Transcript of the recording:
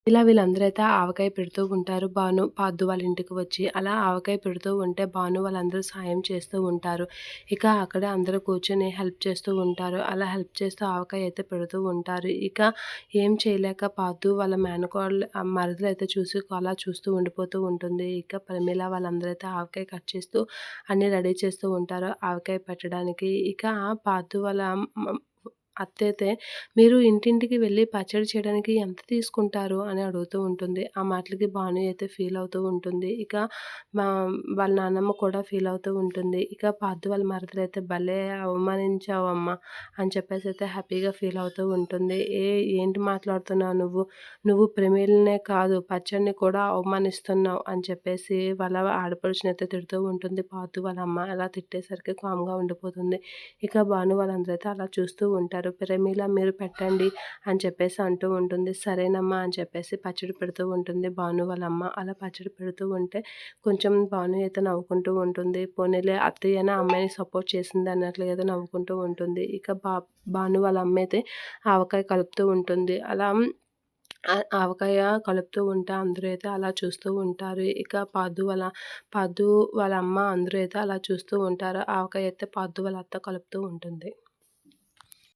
ఇలా వీళ్ళందరూ అయితే ఆవకాయ పెడుతూ ఉంటారు. పాద్దు వాళ్ళ ఇంటికి వచ్చి. అలా ఆవకాయ పెడుతూ ఉంటే వాళ్ళందరూ సాయం చేస్తూ ఉంటారు. ఇక అక్కడే అందరూ కూర్చొని హెల్ప్ చేస్తూ ఉంటారు. అలా హెల్ప్ చేస్తూ ఆవకాయ అయితే పెడుతూ ఉంటారు. ఇక ఏం చేయలేక పాద్దు వాళ్ళ మేనకోడలు మరదలైతే అలా చూస్తూ ఉండిపోతూ ఉంటుంది. ఇక ప్రమీల వాళ్ళందరూ అయితే ఆవకాయ కట్ చేస్తూ అన్నీ రెడీ చేస్తూ ఉంటారు ఆవకాయ పెట్టడానికి. ఇక పాద్దు వాళ్ళ అత్తయితే మీరు ఇంటింటికి వెళ్ళి పచ్చడి చేయడానికి ఎంత తీసుకుంటారు అని అడుగుతూ ఉంటుంది. ఆ మాటలకి భాను అయితే ఫీల్ అవుతూ ఉంటుంది. ఇక మా వాళ్ళ నాన్నమ్మ కూడా ఫీల్ అవుతూ ఉంటుంది. ఇక పార్థు వాళ్ళ మరదలైతే భలే అవమానించావమ్మా అని చెప్పేసి అయితే హ్యాపీగా ఫీల్ అవుతూ ఉంటుంది. ఏంటి మాట్లాడుతున్నావు నువ్వు? నువ్వు ప్రమీలనే కాదు పచ్చడిని కూడా అవమానిస్తున్నావు అని చెప్పేసి వాళ్ళ ఆడపడుచునైతే తిడుతూ ఉంటుంది పార్థు వాళ్ళ అమ్మ. అలా తిట్టేసరికి కామ్‌గా ఉండిపోతుంది. ఇక భాను వాళ్ళందరూ అయితే అలా చూస్తూ ఉంటారు. ప్రమీల మీరు పెట్టండి అని చెప్పేసి అంటూ ఉంటుంది. సరేనమ్మా అని చెప్పేసి పచ్చడి పెడుతూ ఉంటుంది భాను వాళ్ళ అమ్మ. అలా పచ్చడి పెడుతూ ఉంటే కొంచెం భాను అయితే నవ్వుకుంటూ ఉంటుంది. పోనీలే అత్తయ్యనా అమ్మాయిని సపోర్ట్ చేసింది అన్నట్లుగా ఏదో నవ్వుకుంటూ ఉంటుంది. ఇక భాను వాళ్ళ అమ్మ అయితే ఆవకాయ కలుపుతూ ఉంటుంది. అలా ఆవకాయ కలుపుతూ ఉంటే అందరూ అయితే అలా చూస్తూ ఉంటారు. ఇక పాదు వాళ్ళ అమ్మ అందరూ అయితే అలా చూస్తూ ఉంటారు. ఆవకాయ అయితే పాదు వాళ్ళ అత్త కలుపుతూ ఉంటుంది.